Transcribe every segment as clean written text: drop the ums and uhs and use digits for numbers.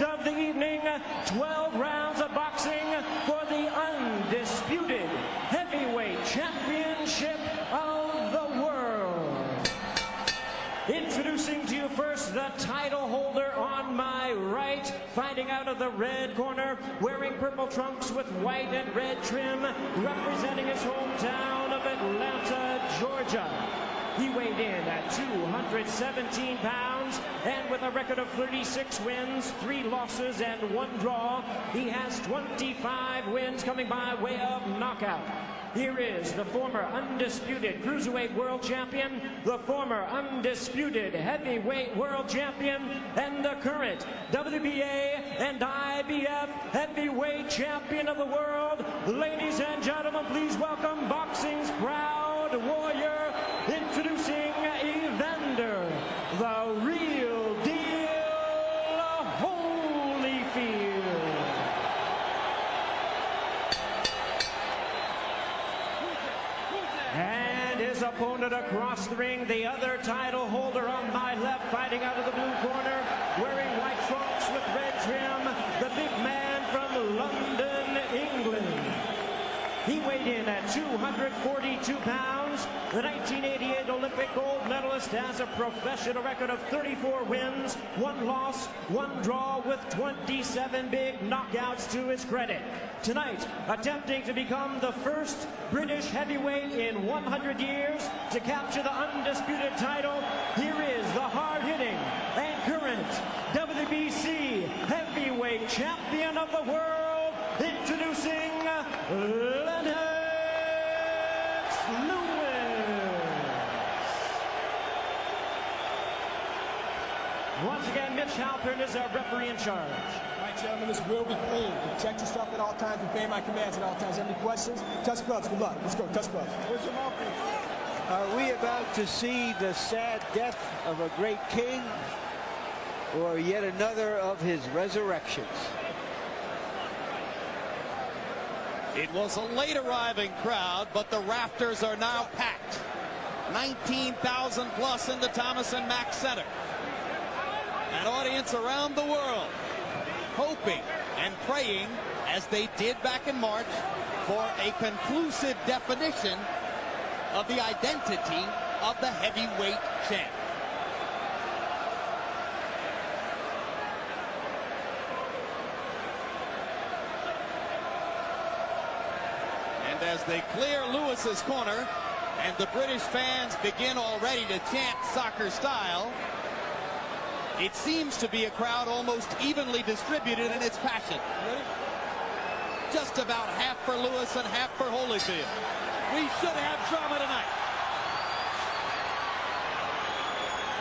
event of the evening, 12 rounds of boxing for the undisputed heavyweight championship of the world. Introducing to you first the title holder on my right, fighting out of the red corner, wearing purple trunks with white and red trim, representing his hometown of Atlanta, Georgia. He weighed in at 217 pounds, and with a record of 36 wins, 3 losses, and 1 draw, he has 25 wins coming by way of knockout. Here is the former undisputed cruiserweight world champion, the former undisputed heavyweight world champion, and the current WBA and IBF heavyweight champion of the world. Ladies and gentlemen, please welcome boxing's proud warrior, introducing Evander, the real deal, Holyfield. And his opponent across the ring, the other title holder on my left, fighting out of the blue corner, wearing white trunks with red trim, the big man from London, England. He weighed in at 242 pounds. The 1988 Olympic gold medalist has a professional record of 34 wins, 1 loss, 1 draw, with 27 big knockouts to his credit. Tonight, attempting to become the first British heavyweight in 100 years to capture the undisputed title, here is the hard-hitting and current WBC heavyweight champion of the world, introducing Lennox. Once again, Mitch Halpern is our referee in charge. All right, gentlemen, this will be clean. Protect yourself at all times. Obey my commands at all times. Any questions? Touch gloves. Good luck. Let's go. Touch gloves. Where's your mouthpiece? Are we about to see the sad death of a great king, or yet another of his resurrections? It was a late arriving crowd, but the rafters are now packed. 19,000 plus in the Thomas and Mack Center. An audience around the world hoping and praying, as they did back in March, for a conclusive definition of the identity of the heavyweight champ. And as they clear Lewis's corner and the British fans begin already to chant soccer style, it seems to be a crowd almost evenly distributed in its passion. Just about half for Lewis and half for Holyfield. We should have drama tonight.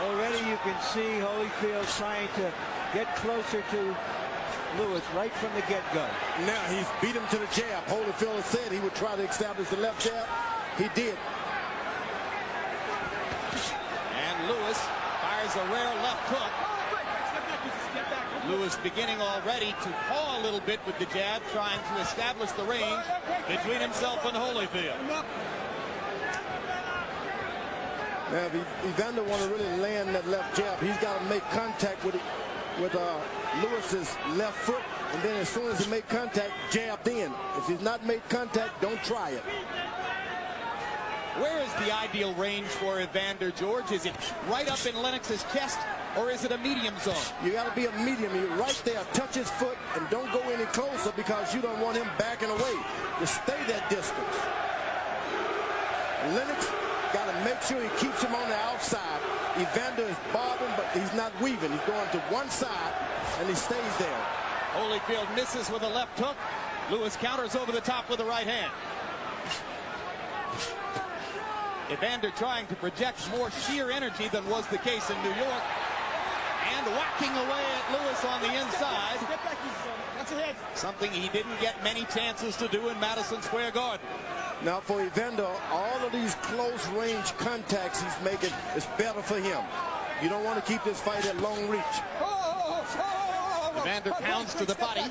Already you can see Holyfield trying to get closer to Lewis right from the get-go. Now he's beat him to the jab. Holyfield said he would try to establish the left jab. He did. And Lewis fires a rare left hook. Lewis beginning already to paw a little bit with the jab, trying to establish the range between himself and Holyfield. Now, if Evander want to really land that left jab, he's got to make contact with Lewis's left foot, and then as soon as he make contact, jabbed in. If he's not made contact, don't try it. Where is the ideal range for Evander, George? Is it right up in Lennox's chest, or is it a medium zone? You got to be a medium. You're right there. Touch his foot and don't go any closer, because you don't want him backing away. Just stay that distance. Lennox got to make sure he keeps him on the outside. Evander is bobbing, but he's not weaving. He's going to one side, and he stays there. Holyfield misses with a left hook. Lewis counters over the top with the right hand. Evander trying to project more sheer energy than was the case in New York. And whacking away at Lewis on the inside. Something he didn't get many chances to do in Madison Square Garden. Now for Evander, all of these close range contacts he's making is better for him. You don't want to keep this fight at long reach. Evander pounds to the body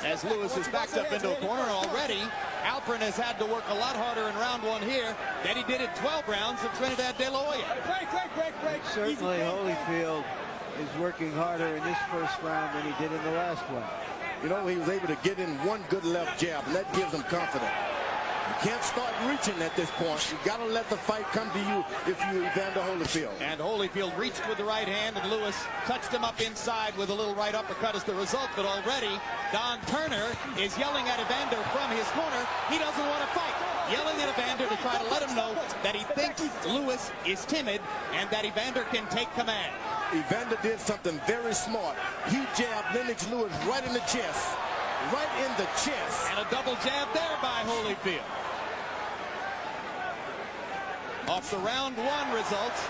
as Lewis is backed up into a corner already. Halpern has had to work a lot harder in round 1 here than he did in 12 rounds of Trinidad De La Hoya. Certainly Holyfield is working harder in this first round than he did in the last one. You know, he was able to get in one good left jab, and that gives him confidence. You can't start reaching at this point. You got to let the fight come to you if you Evander Holyfield. And Holyfield reached with the right hand, and Lewis touched him up inside with a little right uppercut as the result. But already, Don Turner is yelling at Evander from his corner. He doesn't want to fight. Yelling at Evander to try to let him know that he thinks Lewis is timid and that Evander can take command. Evander did something very smart. He jabbed Lennox Lewis right in the chest. Right in the chest. And a double jab there by Holyfield. Off the round one results,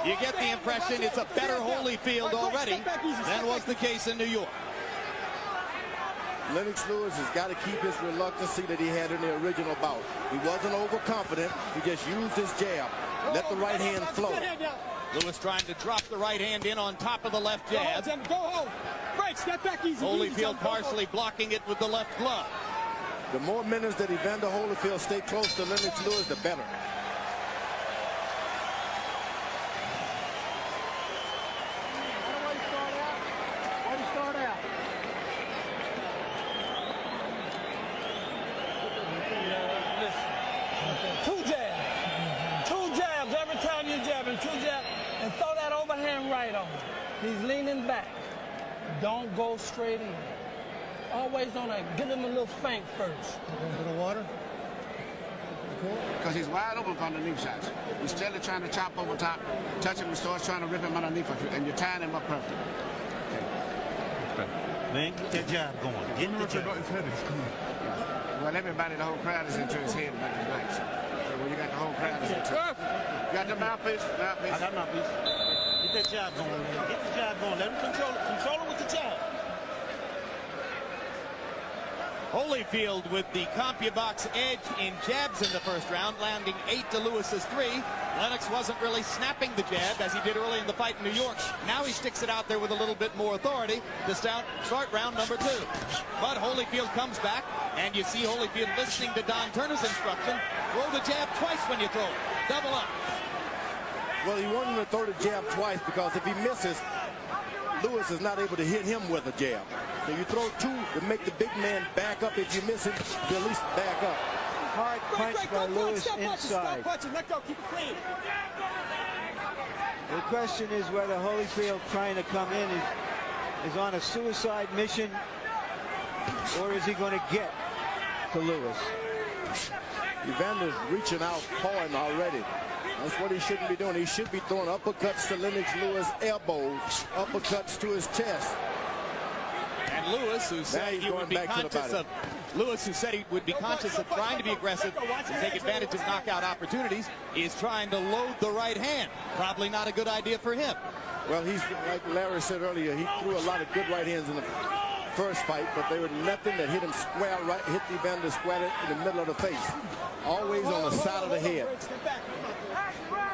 you get the impression it's a better Holyfield already than was the case in New York. Lennox Lewis has got to keep his reluctancy that he had in the original bout. He wasn't overconfident. He just used his jab. Let the right hand flow. Lewis trying to drop the right hand in on top of the left jab. Go home. Break, step back easy. Holyfield partially blocking it with the left glove. The more minutes that Evander Holyfield stay close to Lennox Lewis, the better. And throw that overhand right on him. He's leaning back. Don't go straight in. Always on that. Give him a little feint first. Going to the water? Because he's wide open for underneath shots. Instead of trying to chop over top, touch him and starts trying to rip him underneath, and you're tying him up perfect. Okay. Man, get that jab going. Get the jab. Well, everybody, the whole crowd is into his head like his back. So when you got the whole crowd is into it. You got the mouthpiece? Mouthpiece. I got mouthpiece. Get that jab going, man. Get the jab going. Let him control it. Control it with the jab. Holyfield with the CompuBox edge in jabs in the first round, landing 8 to Lewis's 3. Lennox wasn't really snapping the jab as he did early in the fight in New York. Now he sticks it out there with a little bit more authority to start round number 2. But Holyfield comes back, and you see Holyfield listening to Don Turner's instruction. Throw the jab twice when you throw it. Double up. Well, he wanted to throw the jab twice because if he misses, Lewis is not able to hit him with a jab. So you throw 2 to make the big man back up. If you miss it, you at least back up. Hard punch by Lewis inside. Let go, keep it clean. The question is whether Holyfield trying to come in is on a suicide mission, or is he going to get to Lewis? Evander's reaching out, pawing already. That's what he shouldn't be doing. He should be throwing uppercuts to Lennox Lewis, elbows, uppercuts to his chest. And Lewis, who said he would be conscious of trying to be aggressive and take advantage of knockout opportunities, is trying to load the right hand. Probably not a good idea for him. Well, he's like Larry said earlier, he threw a lot of good right hands in the first fight, but they were nothing that hit him square right, hit Evander square in the middle of the face. Always on the side of the head. Step back.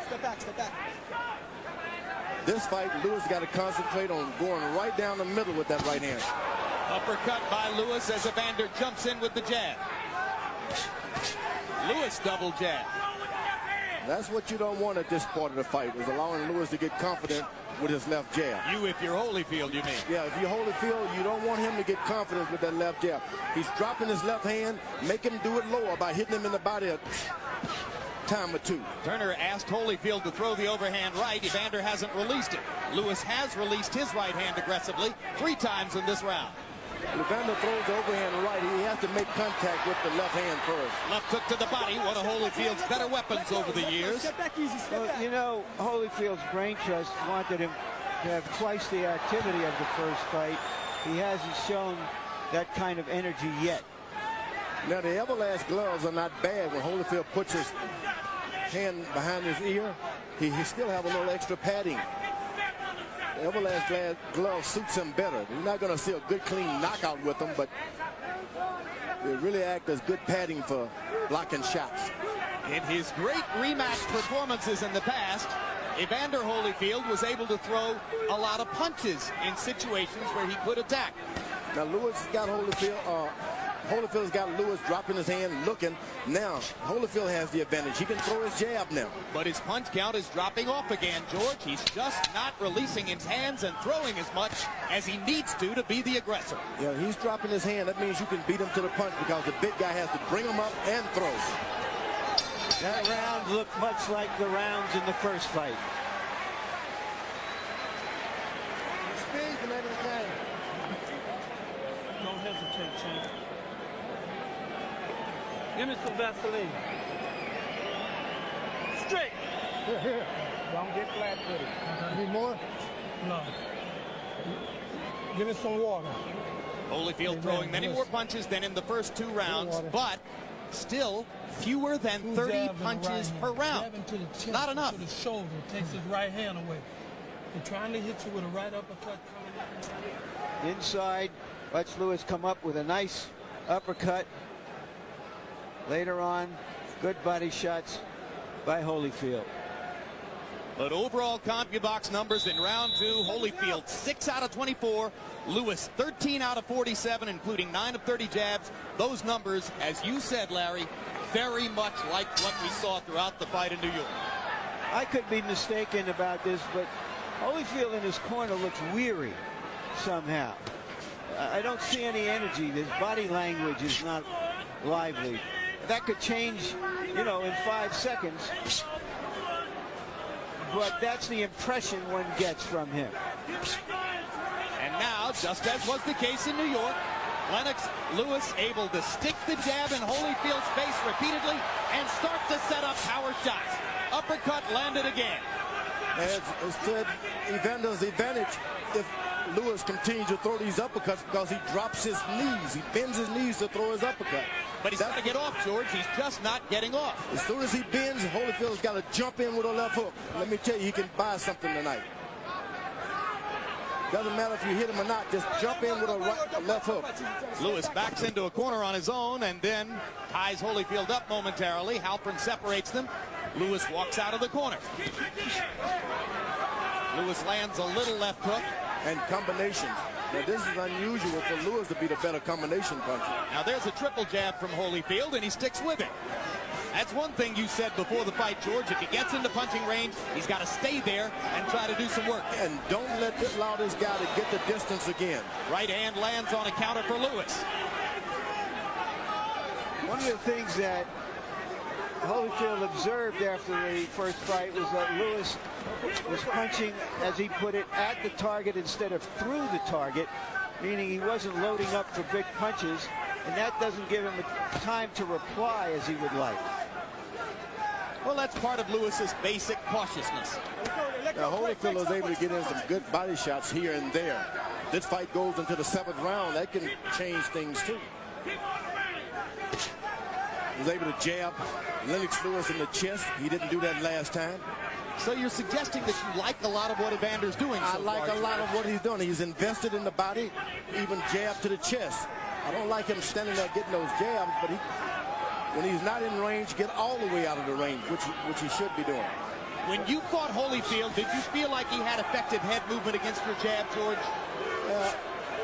Step back, step back. This fight, Lewis got to concentrate on going right down the middle with that right hand. Uppercut by Lewis as Evander jumps in with the jab. Lewis double jab. That's what you don't want at this part of the fight, is allowing Lewis to get confident with his left jab. You, if you're Holyfield, you mean? Yeah, if you're Holyfield, you don't want him to get confidence with that left jab. He's dropping his left hand, make him do it lower by hitting him in the body a time or 2. Turner asked Holyfield to throw the overhand right. Evander hasn't released it. Lewis has released his right hand aggressively 3 times in this round. When Evander throws the overhand right, he has to make contact with the left hand first. Left hook to the body, one of Holyfield's better weapons over the years. Step back easy, step back. You know, Holyfield's brain trust wanted him to have twice the activity of the first fight. He hasn't shown that kind of energy yet. Now, the Everlast gloves are not bad. When Holyfield puts his hand behind his ear, he still have a little extra padding. The Everlast glove suits him better. You're not going to see a good, clean knockout with them, but they really act as good padding for blocking shots. In his great rematch performances in the past, Evander Holyfield was able to throw a lot of punches in situations where he could attack. Now, Lewis got Holyfield, Holyfield's got Lewis dropping his hand, looking. Now, Holyfield has the advantage. He can throw his jab now. But his punch count is dropping off again, George. He's just not releasing his hands and throwing as much as he needs to be the aggressor. Yeah, he's dropping his hand. That means you can beat him to the punch because the big guy has to bring him up and throw. That round looked much like the rounds in the first fight. Speed the name of the game. Don't hesitate, champ. Give me some Vaseline. Straight. Here. Don't get flat-footed. Need more? No. Give me some water. Holyfield throwing many more punches than in the first 2 rounds, but still fewer than 30 punches per round. To the chest, not enough. To the shoulder, takes his right hand away. They're trying to hit you with a right uppercut. Inside, watch Lewis come up with a nice uppercut. Later on, good body shots by Holyfield. But overall CompuBox numbers in round 2, Holyfield 6 out of 24, Lewis 13 out of 47, including 9 of 30 jabs. Those numbers, as you said, Larry, very much like what we saw throughout the fight in New York. I could be mistaken about this, but Holyfield in his corner looks weary somehow. I don't see any energy. His body language is not lively. That could change, you know, in 5 seconds. But that's the impression one gets from him. And now, just as was the case in New York, Lennox Lewis able to stick the jab in Holyfield's face repeatedly and start to set up power shots. Uppercut landed again. As said, Evander's advantage if Lewis continues to throw these uppercuts because he drops his knees. He bends his knees to throw his uppercut. But he's got to get off, George. He's just not getting off. As soon as he bends, Holyfield's got to jump in with a left hook. Let me tell you, he can buy something tonight. Doesn't matter if you hit him or not, just jump in with a left hook. Lewis backs into a corner on his own and then ties Holyfield up momentarily. Halpern separates them. Lewis walks out of the corner. Lewis lands a little left hook. And combinations. Now this is unusual for Lewis to be the better combination puncher. Now there's a triple jab from Holyfield and he sticks with it. That's one thing you said before the fight, George. If he gets into punching range, he's got to stay there and try to do some work. And don't allow this guy to get the distance again. Right hand lands on a counter for Lewis. One of the things that Holyfield observed after the first fight was that Lewis was punching, as he put it, at the target instead of through the target, meaning he wasn't loading up for big punches, and that doesn't give him time to reply as he would like. Well, that's part of Lewis's basic cautiousness. Now, Holyfield was able to get in some good body shots here and there. This fight goes into the 7th round. That can change things, too. He was able to jab Lennox Lewis in the chest. He didn't do that last time. So you're suggesting that you like a lot of what Evander's doing so I like far, a lot of what he's doing. He's invested in the body, even jab to the chest. I don't like him standing there getting those jabs, but when he's not in range, get all the way out of the range, which he should be doing. When you fought Holyfield, did you feel like he had effective head movement against your jab, George?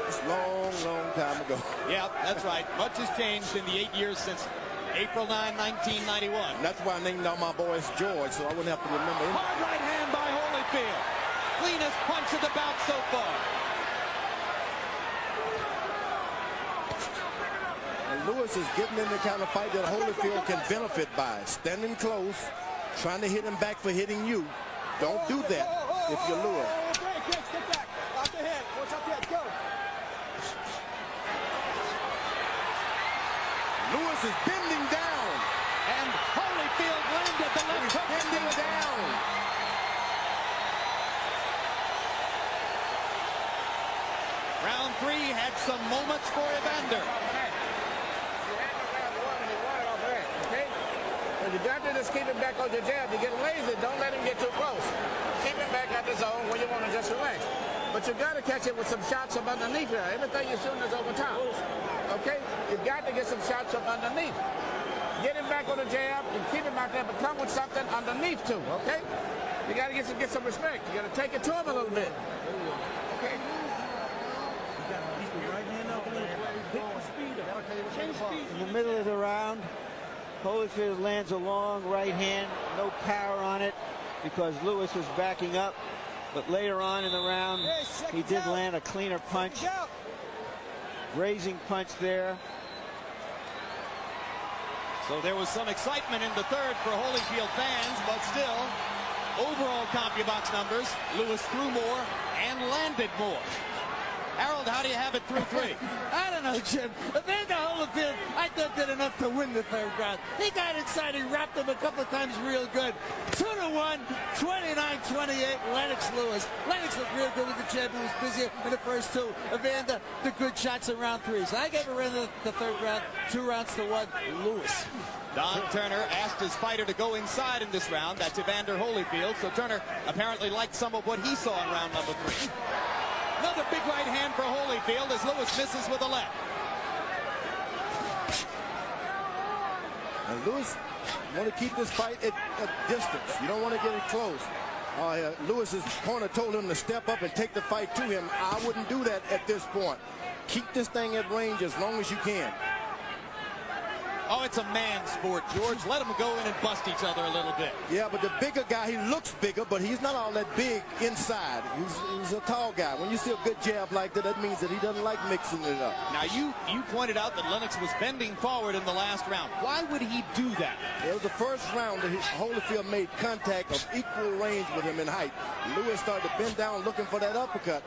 It's a long, long time ago. Yeah, that's right. Much has changed in the 8 years since April 9, 1991. And that's why I named all my boys George, so I wouldn't have to remember him. Hard right hand by Holyfield. Cleanest punch of the bout so far. And Lewis is getting in the kind of fight that Holyfield can benefit by. Standing close, trying to hit him back for hitting you. Don't do that if you're Lewis. Lewis is bending down. And Holyfield landed the left hook. Bending down. Round 3 had some moments for Evander. You got to just keep it back on your jab. You get lazy, don't let him get too close. Keep it back at the zone where you want to just relax. But you got to catch it with some shots from underneath here. Everything you're shooting is over top. Okay? You got to get some shots from underneath. Get him back on the jab and keep him out there, but come with something underneath too. Okay? You got to get some respect. You got to take it to him a little bit. Okay? You got to keep your right hand up. In the middle of the round, Holyfield lands a long right hand, no power on it because Lewis was backing up. But later on in the round, he did land a cleaner punch. Grazing punch there. So there was some excitement in the third for Holyfield fans, but still, overall CompuBox numbers, Lewis threw more and landed more. Harold, how do you have it through three? I don't know, Jim. Evander Holyfield, I thought did enough to win the third round. He got inside, he wrapped him a couple of times real good. 2-1, 29-28, Lennox Lewis. Lennox looked real good with the jab. He was busier in the first two. Evander, the good shots in round three. So I gave Evander the third round, 2-1, Lewis. Don Turner asked his fighter to go inside in this round. That's Evander Holyfield. So Turner apparently liked some of what he saw in round number three. Another big right hand for Holyfield as Lewis misses with a left. And Lewis want to keep this fight at distance. You don't want to get it close. Lewis's corner told him to step up and take the fight to him. I wouldn't do that at this point. Keep this thing at range as long as you can. Oh, it's a man sport, George. Let them go in and bust each other a little bit. Yeah, but the bigger guy, he looks bigger, but he's not all that big inside. He's a tall guy. When you see a good jab like that, that means that he doesn't like mixing it up. Now, you pointed out that Lennox was bending forward in the last round. Why would he do that? It was the first round that Holyfield made contact of equal range with him in height. Lewis started to bend down looking for that uppercut.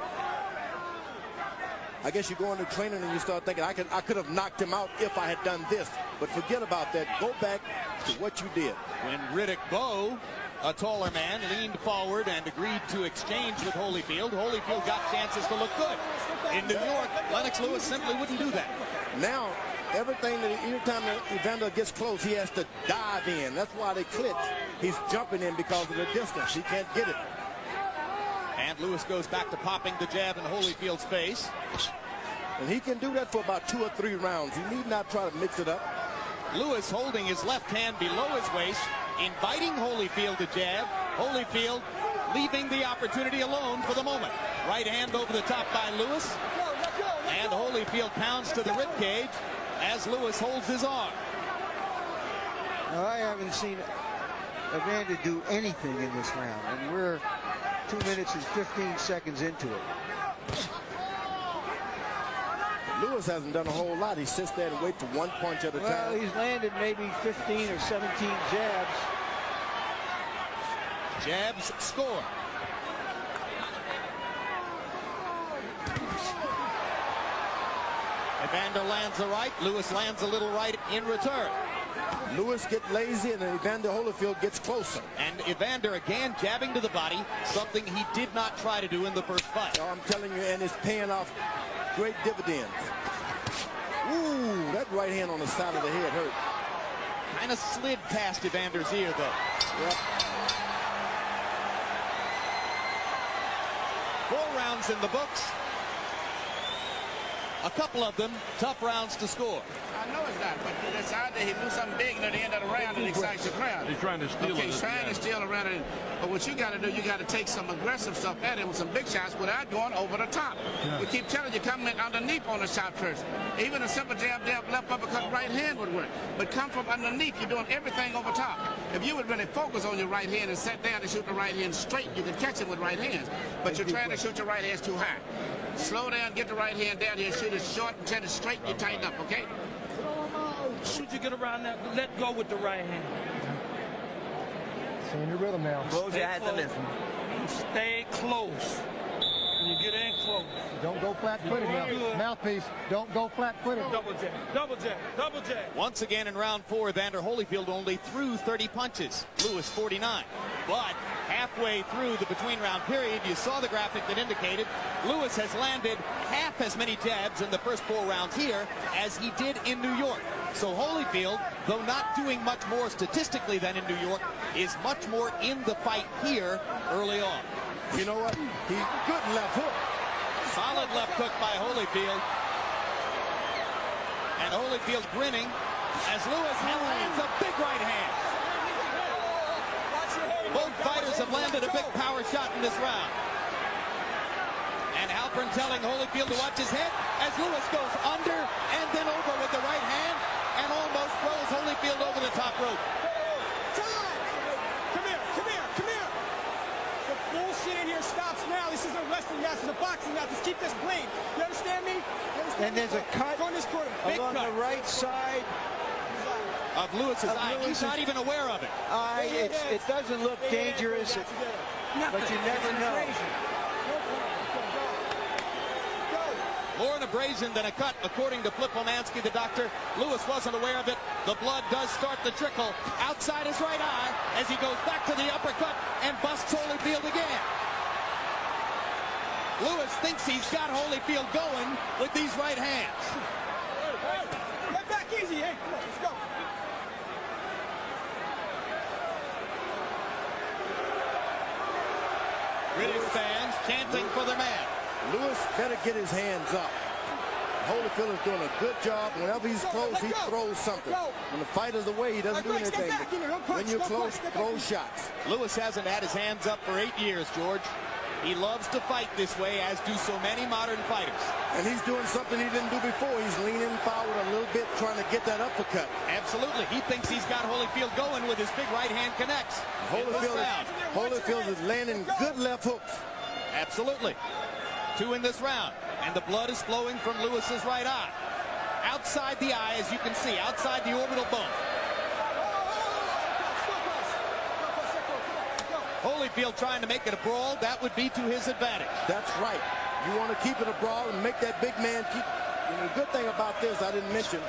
I guess you go into training and you start thinking, I could have knocked him out if I had done this. But forget about that. Go back to what you did. When Riddick Bowe, a taller man, leaned forward and agreed to exchange with Holyfield, Holyfield got chances to look good. In New York, Lennox Lewis simply wouldn't do that. Now, every time that Evander gets close, he has to dive in. That's why they clinch. He's jumping in because of the distance. He can't get it. And Lewis goes back to popping the jab in Holyfield's face. And he can do that for about 2 or 3 rounds. You need not try to mix it up. Lewis holding his left hand below his waist, inviting Holyfield to jab. Holyfield leaving the opportunity alone for the moment. Right hand over the top by Lewis. And Holyfield pounds to the ribcage as Lewis holds his arm. Now, I haven't seen Evander do anything in this round, and we're 2 minutes and 15 seconds into it. Lewis hasn't done a whole lot. He sits there and waits for one punch at a time. Well, he's landed maybe 15 or 17 jabs. Jabs score. Evander lands a right. Lewis lands a little right in return. Lewis gets lazy and Evander Holyfield gets closer. And Evander again jabbing to the body, something he did not try to do in the first fight. Oh, I'm telling you, and it's paying off great dividends. Ooh, that right hand on the side of the head hurt. Kind of slid past Evander's ear, though. Yep. 4 rounds in the books. A couple of them tough rounds to score. I know it's not, but it's out there. He do something big at the end of the round and excites the crowd. He's trying to steal it. Okay, he's trying to steal around it. But what you got to do, you got to take some aggressive stuff at him with some big shots without going over the top. Yeah. We keep telling you, come in underneath on the shot first. Even a simple jab, left uppercut, right hand would work. But come from underneath. You're doing everything over top. If you would really focus on your right hand and sit down and shoot the right hand straight, you can catch him with right hands. But you're trying to shoot your right hands too high. Slow down, get the right hand down here, shoot it short and set it straight, you tighten up, okay? Should you get around that, let go with the right hand. Seeing your rhythm now. Close your eyes and listen. Stay close. When you get in close. Don't go flat-footed now. Mouthpiece, don't go flat-footed. Double jab, double jab, double jab. Once again in round 4, Evander Holyfield only threw 30 punches. Lewis 49. But halfway through the between-round period, you saw the graphic that indicated Lewis has landed half as many jabs in the first 4 rounds here as he did in New York. So Holyfield, though not doing much more statistically than in New York, is much more in the fight here early on. You know what? He good left hook. Solid left hook by Holyfield. And Holyfield grinning as Lewis lands a big right hand. Both fighters have landed a big power shot in this round. And Halpern telling Holyfield to watch his head as Lewis goes boxing match is a boxing match. Just keep this clean. You understand me? And there's a cut Go in this corner. along the right side of Lewis's eye. He's not even aware of it. It doesn't look dangerous, but you never know. More an abrasion than a cut, according to Flipomansky, the doctor. Lewis wasn't aware of it. The blood does start to trickle outside his right eye as he goes back to the uppercut and busts Holyfield again. Lewis thinks he's got Holyfield going with these right hands. Get back easy. Hey, come on, let's go. British fans chanting for their man. Lewis better get his hands up. Holyfield is doing a good job. Whenever he's close, he throws something. When the fight is away, he doesn't do anything. When you're close, throw shots. Lewis hasn't had his hands up for 8 years, George. He loves to fight this way, as do so many modern fighters. And he's doing something he didn't do before. He's leaning forward a little bit, trying to get that uppercut. Absolutely. He thinks he's got Holyfield going with his big right hand connects. Holyfield is landing good left hooks. Absolutely. 2 in this round. And the blood is flowing from Lewis's right eye. Outside the eye, as you can see, outside the orbital bone. Holyfield trying to make it a brawl. That would be to his advantage. That's right. You want to keep it a brawl and make that big man keep. And the good thing about this, I didn't mention,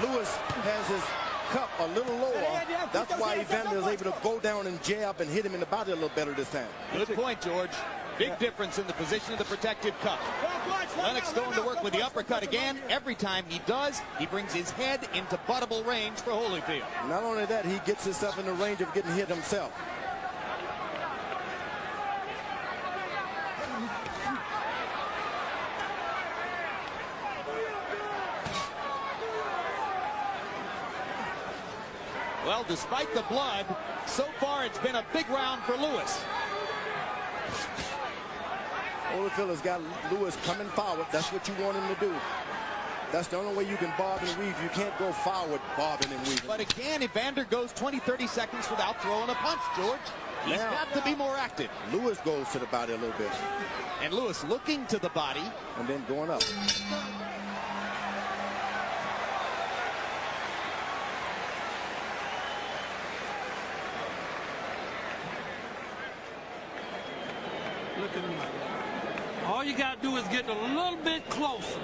Lewis has his cup a little lower. That's why Evander is able to go down and jab and hit him in the body a little better this time. Good point, George. Big difference in the position of the protective cup. Lennox going to work with the uppercut again. Every time he does, he brings his head into buttable range for Holyfield. Not only that, he gets himself in the range of getting hit himself. Well, despite the blood, so far it's been a big round for Lewis. Holyfield has got Lewis coming forward. That's what you want him to do. That's the only way you can bob and weave. You can't go forward bobbing and weaving. But again, Evander goes 20, 30 seconds without throwing a punch, George. He's got to be more active. Lewis goes to the body a little bit. And Lewis looking to the body. And then going up. Look at me. All you got to do is get a little bit closer.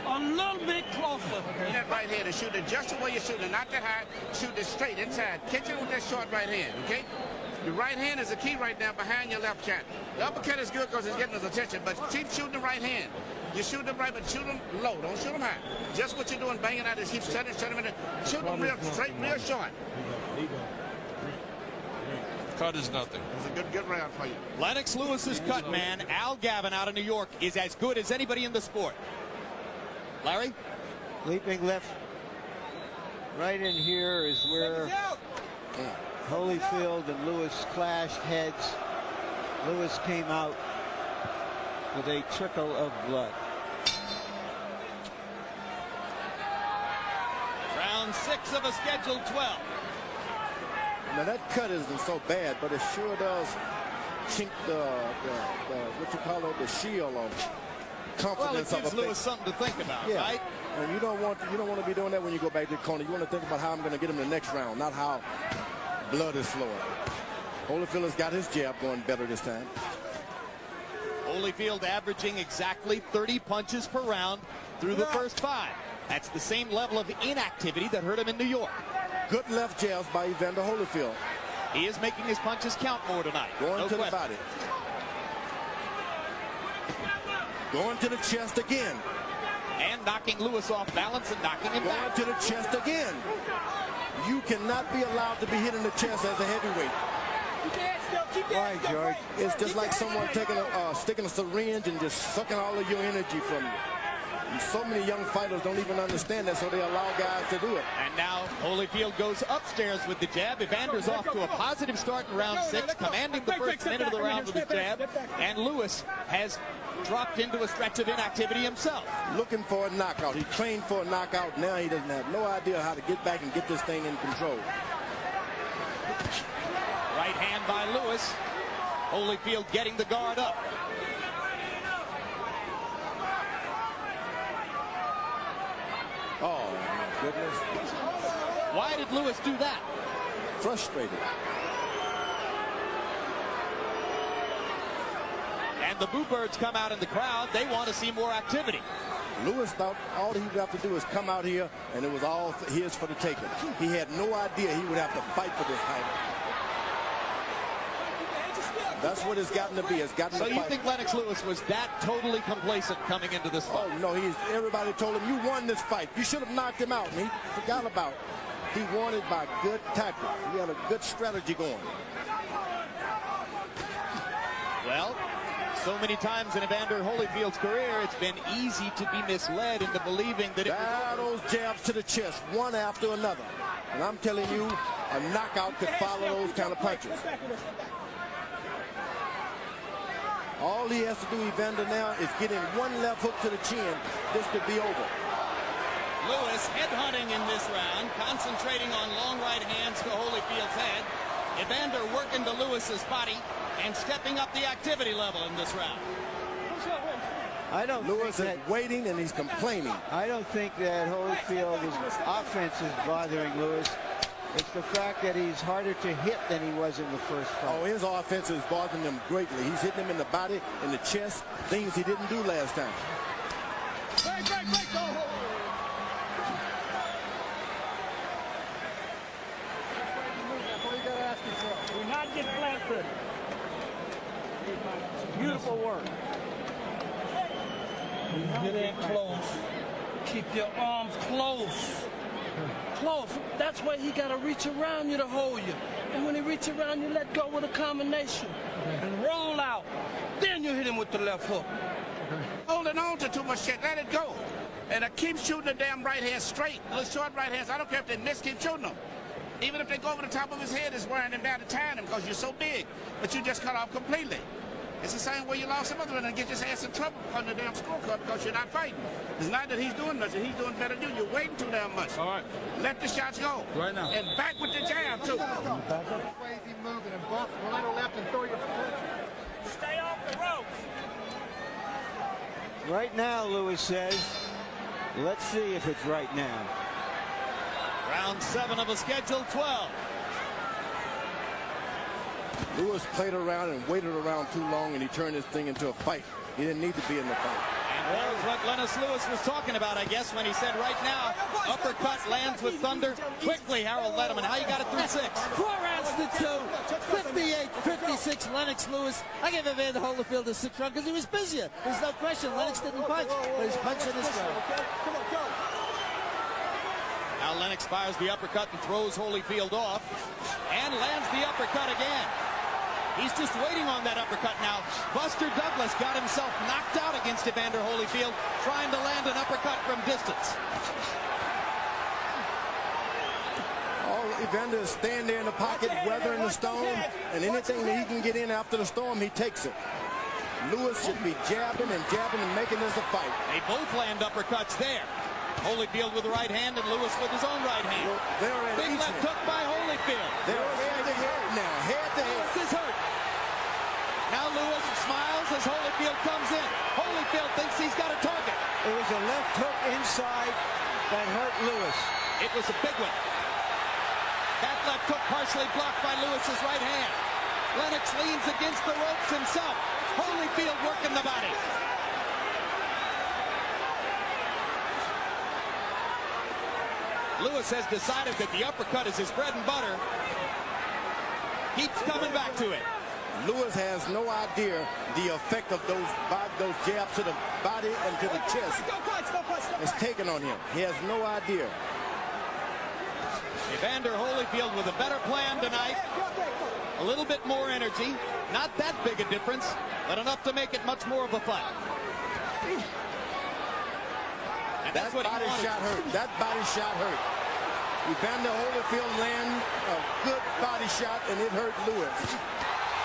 A little bit closer. Use that right hand to shoot it just the way you're shooting it, not that high. Shoot it straight inside. Catch it with that short right hand, okay? The right hand is the key right now behind your left hand. The uppercut is good because it's getting his attention, but keep shooting the right hand. You shoot them right, but shoot them low. Don't shoot them high. Just what you're doing, banging out is keep setting them in there. Shoot them real straight, real short. Cut is nothing. It's a good round for you. Lennox Lewis's cut man, Al Gavin out of New York, is as good as anybody in the sport. Larry? Leaping left. Right in here is where Holyfield and Lewis clashed heads. Lewis came out with a trickle of blood. Round 6 of a scheduled 12. Now that cut isn't so bad, but it sure does chink the what you call it, the shield on confidence well, it gives of a Lewis something to think about, right? And you don't want to be doing that when you go back to the corner. You want to think about how I'm going to get him the next round, not how blood is flowing. Holyfield has got his jab going better this time. Holyfield averaging exactly 30 punches per round through the first 5. That's the same level of inactivity that hurt him in New York. Good left jabs by Evander Holyfield. He is making his punches count more tonight. Going to the body. Going to the chest again. And knocking Lewis off balance and knocking him back. Going to the chest again. You cannot be allowed to be hit in the chest as a heavyweight. Why, George? It's just like someone taking sticking a syringe and just sucking all of your energy from you. And so many young fighters don't even understand that, so they allow guys to do it. And now Holyfield goes upstairs with the jab. Evander's off to a positive start in round 6, commanding the first minute of the round with the jab. And Lewis has dropped into a stretch of inactivity himself. Looking for a knockout. He trained for a knockout. Now he doesn't have no idea how to get back and get this thing in control. Right hand by Lewis. Holyfield getting the guard up. Oh, my goodness. Why did Lewis do that? Frustrated. And the Boo Birds come out in the crowd. They want to see more activity. Lewis thought all he would have to do is come out here, and it was all his for the taking. He had no idea he would have to fight for this title. That's what it's gotten to be. It's gotten So to you fight. think Lennox Lewis was that totally complacent coming into this fight? Oh, no, everybody told him, you won this fight. You should have knocked him out, and he forgot about it. He won it by good tactics. He had a good strategy going. Well, so many times in Evander Holyfield's career, it's been easy to be misled into believing that it was those jabs to the chest, one after another. And I'm telling you, a knockout could follow those kind of punches. All he has to do, Evander, now is get in one left hook to the chin. This could be over. Lewis headhunting in this round, concentrating on long right hands to Holyfield's head. Evander working to Lewis's body and stepping up the activity level in this round. Lewis is waiting and he's complaining. I don't think that Holyfield's offense is bothering Lewis. It's the fact that he's harder to hit than he was in the first fight. Oh, his offense is bothering him greatly. He's hitting him in the body, in the chest, things he didn't do last time. Break, go home. Do not get flat-footed. Beautiful work. Get in close. Keep your arms close. Close. That's why he got to reach around you to hold you. And when he reach around you, let go with a combination. And roll out. Then you hit him with the left hook. Holding on to too much shit, let it go. And keep shooting the damn right hand straight. Those short right hands, I don't care if they miss, keep shooting them. Even if they go over the top of his head, it's wearing him down to tie him because you're so big. But you just cut off completely. It's the same way you lost some other one and get your ass in trouble on the damn scorecard because you're not fighting. It's not that he's doing nothing. He's doing better than you. You're waiting too damn much. All right. Let the shots go. Right now. And back with the jab, too. Crazy moving and buck, right or left and throw your Stay off the ropes. Right now, Lewis says, let's see if it's right now. Round 7 of a scheduled 12. Lewis played around and waited around too long, and he turned this thing into a fight. He didn't need to be in the fight. And there's what Lennox Lewis was talking about, I guess, when he said right now, uppercut lands with thunder. Quickly, Harold Letterman, how you got it through 6? 4 rounds to 2. 58-56, Lennox Lewis. I gave Evander Holyfield a 6 round because he was busier. There's no question. Lennox didn't punch, but he's punching this round. Now Lennox fires the uppercut and throws Holyfield off and lands the uppercut again. He's just waiting on that uppercut now. Buster Douglas got himself knocked out against Evander Holyfield, trying to land an uppercut from distance. Evander is staying there in the pocket, weathering the storm, and anything that he can get in after the storm, he takes it. Lewis should be jabbing and making this a fight. They both land uppercuts there. Holyfield with the right hand and Lewis with his own right hand. Big left hook by Holyfield. They're head to head now, head to head. Lewis is hurt. Now Lewis smiles as Holyfield comes in. Holyfield thinks he's got a target. It was a left hook inside that hurt Lewis. It was a big one. That left hook partially blocked by Lewis's right hand. Lennox leans against the ropes himself. Holyfield working the body. Lewis has decided that the uppercut is his bread and butter. Keeps coming back to it. Lewis has no idea the effect of those jabs to the body and to the chest. It's taken on him. He has no idea. Evander Holyfield with a better plan tonight. A little bit more energy. Not that big a difference, but enough to make it much more of a fight. And that's what body shot hurt. That body shot hurt. Evander Holyfield landed a good body shot, and it hurt Lewis.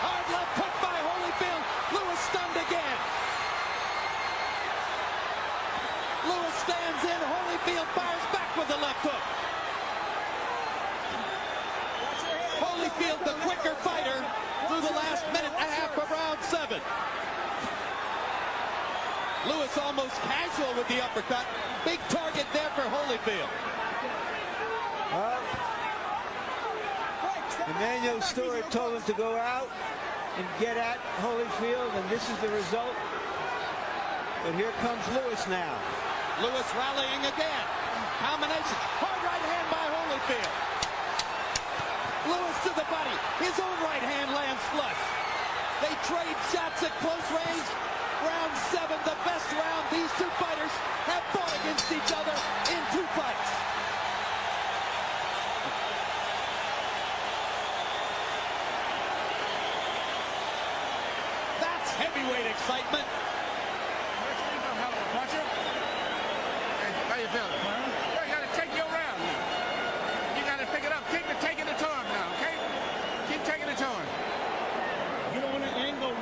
Hard left hook by Holyfield. Lewis stunned again. Lewis stands in. Holyfield fires back with the left hook. Holyfield, the quicker fighter, through the last minute and a half of round 7. Lewis almost casual with the uppercut. Big target there for Holyfield. Emmanuel Stewart told him to go out and get at Holyfield, and this is the result. But here comes Lewis now. Lewis rallying again. Combination. Hard right hand by Holyfield. Lewis to the body. His own right hand lands flush. They trade shots at close range. Round 7, the best round. These two fighters have fought against each other in 2 fights. That's heavyweight excitement. How you feeling? Well, you got to take your round now. You got to pick it up. Keep taking it to him now, okay? Keep taking it to him. You don't want to angle.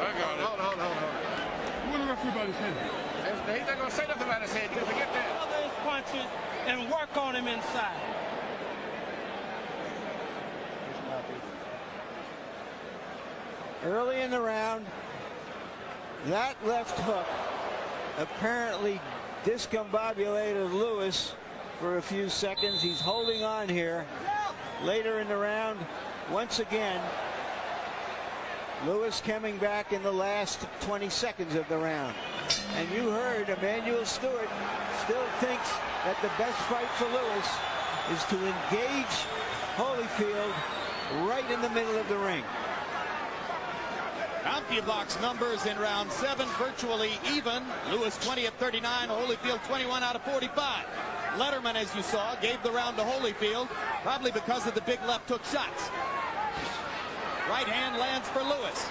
I got it. Hold on. What the referee about his head? He's not going to say nothing about his head. You forget that. Cover his punches and work on him inside. Early in the round, that left hook apparently discombobulated Lewis for a few seconds. He's holding on here. Later in the round, once again, Lewis coming back in the last 20 seconds of the round. And you heard Emmanuel Stewart still thinks that the best fight for Lewis is to engage Holyfield right in the middle of the ring. CompuBox numbers in round 7 virtually even. Lewis 20 of 39, Holyfield 21 out of 45. Letterman, as you saw, gave the round to Holyfield, probably because of the big left hook shots. Right hand lands for Lewis.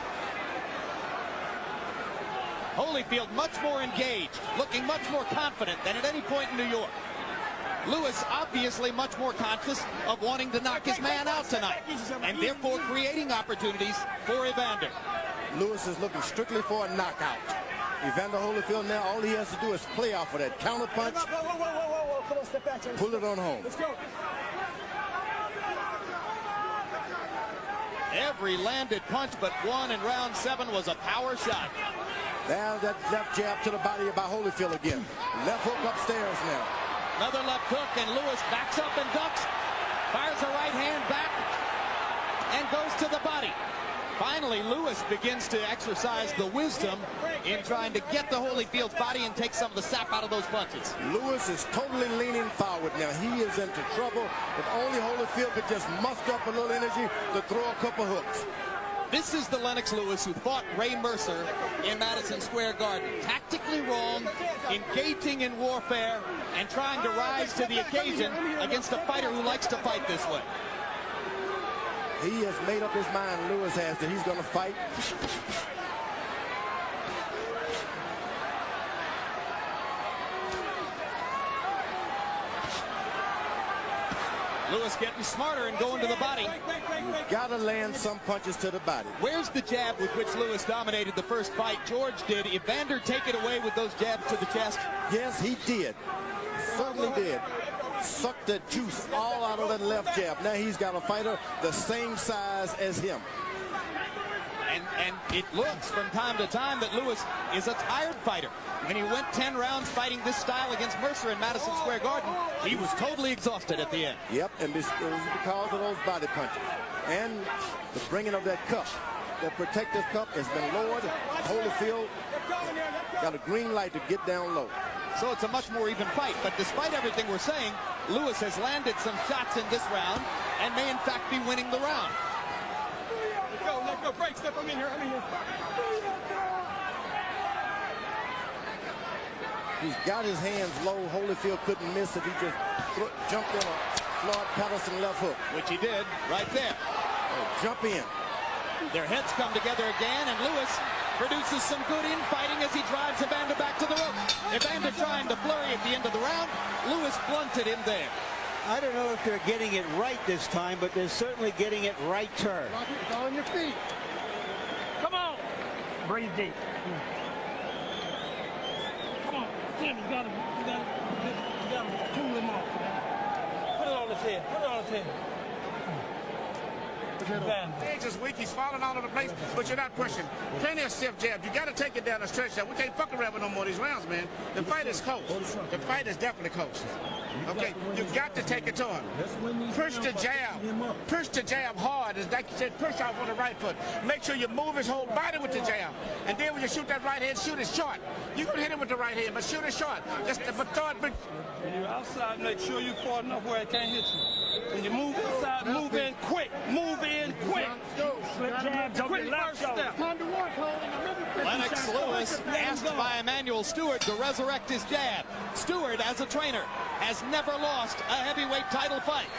Holyfield much more engaged, looking much more confident than at any point in New York. Lewis obviously much more conscious of wanting to knock his man out tonight, and therefore creating opportunities for Evander. Lewis is looking strictly for a knockout. Evander Holyfield now, all he has to do is play off of that counter punch. Whoa. Come on, step back. Pull it on home. Let's go. Every landed punch but one in round 7 was a power shot. There's that left jab to the body by Holyfield again. Left hook upstairs now. Another left hook, and Lewis backs up and ducks. Fires a right hand back and goes to the body. Finally, Lewis begins to exercise the wisdom in trying to get the Holyfield's body and take some of the sap out of those punches. Lewis is totally leaning forward now. He is into trouble. If only Holyfield could just muster up a little energy to throw a couple hooks. This is the Lennox Lewis who fought Ray Mercer in Madison Square Garden. Tactically wrong, engaging in warfare, and trying to rise to the occasion against a fighter who likes to fight this way. He has made up his mind, Lewis has, that he's going to fight. Lewis getting smarter and going to the body. You've got to land some punches to the body. Where's the jab with which Lewis dominated the first fight? George did. Evander take it away with those jabs to the chest? Yes, he did. Certainly did. Sucked the juice all out of that left jab. Now he's got a fighter the same size as him. And it looks from time to time that Lewis is a tired fighter. When he went 10 rounds fighting this style against Mercer in Madison Square Garden, he was totally exhausted at the end. Yep, and this it was because of those body punches. And the bringing of that cup. That protective cup has been lowered. Holyfield got a green light to get down low. So it's a much more even fight. But despite everything we're saying, Lewis has landed some shots in this round and may in fact be winning the round. Let's go. Break. Step. I'm in here. He's got his hands low. Holyfield couldn't miss if he just jumped in a Floyd Patterson left hook. Which he did right there. Jump in. Their heads come together again, and Lewis produces some good infighting as he drives Evander back to the ropes. Evander trying to flurry at the end of the round. Lewis blunted him there. I don't know if they're getting it right this time, but they're certainly getting it right turn. It's on your feet. Come on. Breathe deep. Come on. Tim, you gotta tool him off. Put it on his head. He's just weak. He's falling all over the place, but you're not pushing. Plenty of stiff jabs. You got to take it down the stretch. We can't fuck around with no more of these rounds, man. The fight is close. The fight is definitely close. Okay, you got to take it to him. Push the jab. Push the jab hard. As like you said, push out with the right foot. Make sure you move his whole body with the jab. And then when you shoot that right hand, shoot it short. You're going to hit him with the right hand, but shoot it short. Just the thought. When you're outside, make sure you're far enough where it can't hit you. When you move inside, move in quick. Move in quick. Quick first step. Lennox Lewis asked by Emmanuel Stewart to resurrect his jab. Stewart, as a trainer, has never lost a heavyweight title fight.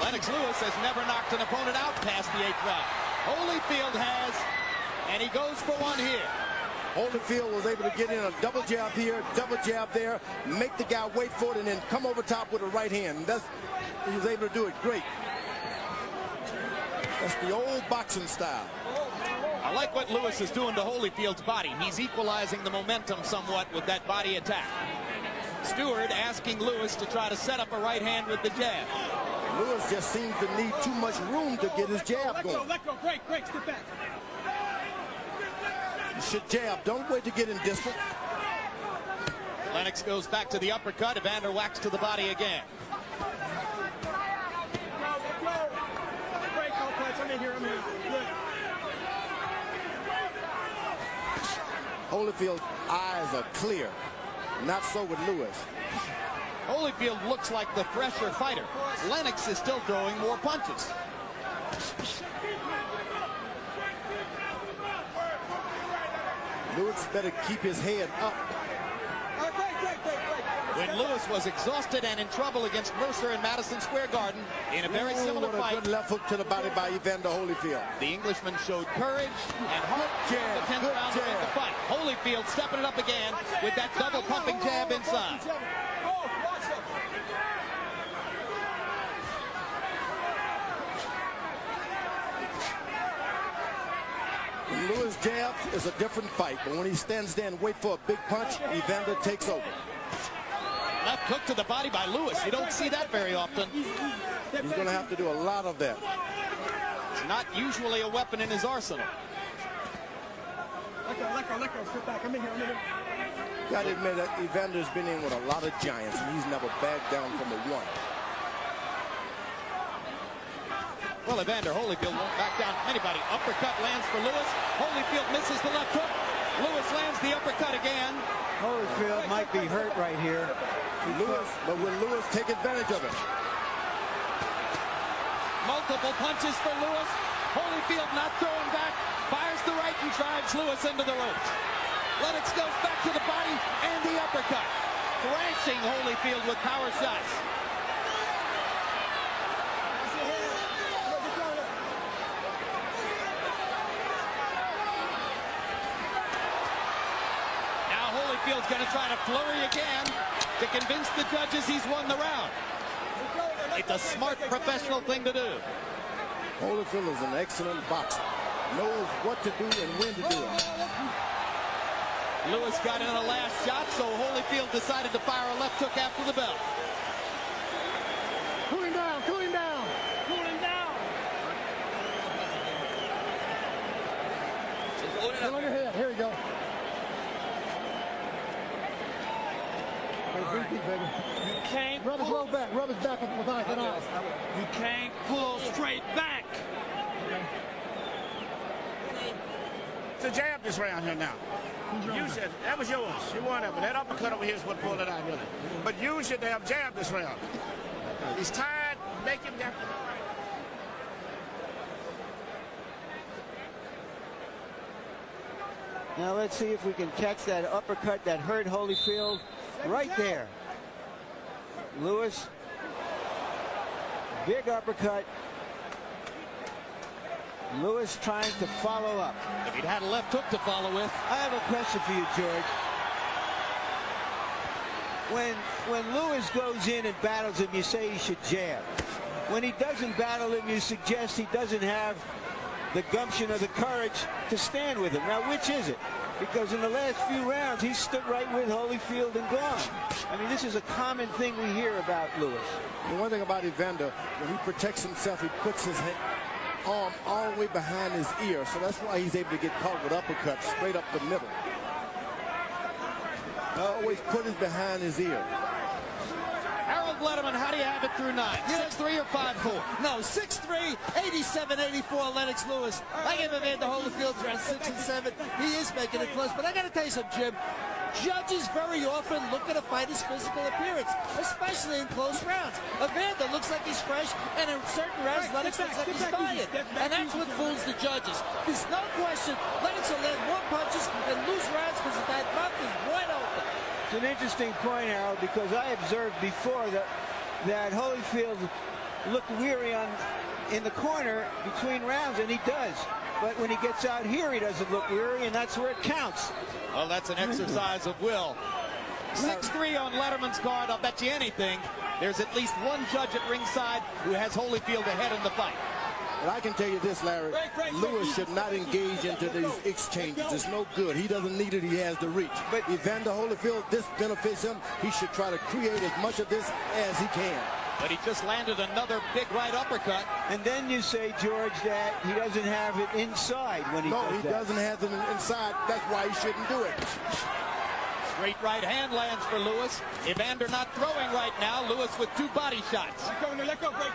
Lennox Lewis has never knocked an opponent out past the 8th round. Holyfield has, and he goes for one here. Holyfield was able to get in a double jab here, double jab there, make the guy wait for it, and then come over top with a right hand. He was able to do it great. That's the old boxing style. I like what Lewis is doing to Holyfield's body. He's equalizing the momentum somewhat with that body attack. Stewart asking Lewis to try to set up a right hand with the jab. Lewis just seems to need too much room to get his jab going. Let go, break, step back. You should jab. Don't wait to get in distance. Lennox goes back to the uppercut. Evander whacks to the body again. Break, no punch. I'm in here. Look. Holyfield's eyes are clear. Not so with Lewis. Holyfield looks like the fresher fighter. Lennox is still throwing more punches. Lewis better keep his head up. When Lewis was exhausted and in trouble against Mercer in Madison Square Garden in a very similar what a fight. good left hook to the body by Evander Holyfield. The Englishman showed courage and heart in the 10th round to win the fight. Holyfield stepping it up again with that double pumping jab inside. When Lewis jabs, it's a different fight, but when he stands there and wait for a big punch, Evander takes over. Left hook to the body by Lewis. You don't see that very often. He's going to have to do a lot of that. It's not usually a weapon in his arsenal. Let go, sit back. I'm in here. Got to admit that Evander's been in with a lot of giants, and he's never backed down from a one. Well, Evander Holyfield won't back down from anybody. Uppercut lands for Lewis. Holyfield misses the left hook. Lewis lands the uppercut again. Holyfield might be hurt right here. But will Lewis take advantage of it? Multiple punches for Lewis. Holyfield not throwing back. Fires the right and drives Lewis into the ropes. Lennox goes back to the body and the uppercut. Thrashing Holyfield with power shots. Holyfield's going to try to flurry again to convince the judges he's won the round. It's a smart professional thing to do. Holyfield is an excellent boxer. Knows what to do and when to do it. Lewis got in a last shot, so Holyfield decided to fire a left hook after the bell. Cool him down. Get on your head. Here we go. You can't rub his low back. Rub his back with it off. You can't pull straight back. It's a jab this round here now. Use it. That was yours. You won it, but that uppercut over here is what pulled it out, really. But use your damn jab this round. He's tired. Make him down. Now let's see if we can catch that uppercut that hurt Holyfield right there. Lewis, big uppercut. Lewis trying to follow up. If he'd had a left hook to follow with. I have a question for you, George. When Lewis goes in and battles him, you say he should jab. When he doesn't battle him, you suggest he doesn't have the gumption or the courage to stand with him. Now, which is it? Because in the last few rounds, he stood right with Holyfield and gone. I mean, this is a common thing we hear about Lewis. The one thing about Evander, when he protects himself, he puts his arm all the way behind his ear. So that's why he's able to get caught with uppercuts straight up the middle. Always put it behind his ear. Harold Letterman, how do you have it through 9? 6'3" or 5'4"? No, 6'3", 87, 84, Lennox Lewis. I give Evander Holyfield around 6 and 7. He is making it close, but I got to tell you something, Jim. Judges very often look at a fighter's physical appearance, especially in close rounds. Evander looks like he's fresh, and in certain rounds, Lennox looks like he's tired. And that's what fools the judges. There's no question Lennox will land more punches and lose rounds because that mouth is wide open. It's an interesting point, Harold, because I observed before that Holyfield looked weary in the corner between rounds, and he does. But when he gets out here, he doesn't look weary, and that's where it counts. Well, that's an exercise of will. 6'3" on Letterman's card. I'll bet you anything. There's at least one judge at ringside who has Holyfield ahead in the fight. But I can tell you this, Larry, Lewis should not engage into these exchanges. It's no good. He doesn't need it. He has the reach. But Evander Holyfield, this benefits him. He should try to create as much of this as he can. But he just landed another big right uppercut. And then you say, George, that he doesn't have it inside when he does that. No, he doesn't have it inside. That's why he shouldn't do it. Straight right hand lands for Lewis. Evander not throwing right now. Lewis with 2 body shots.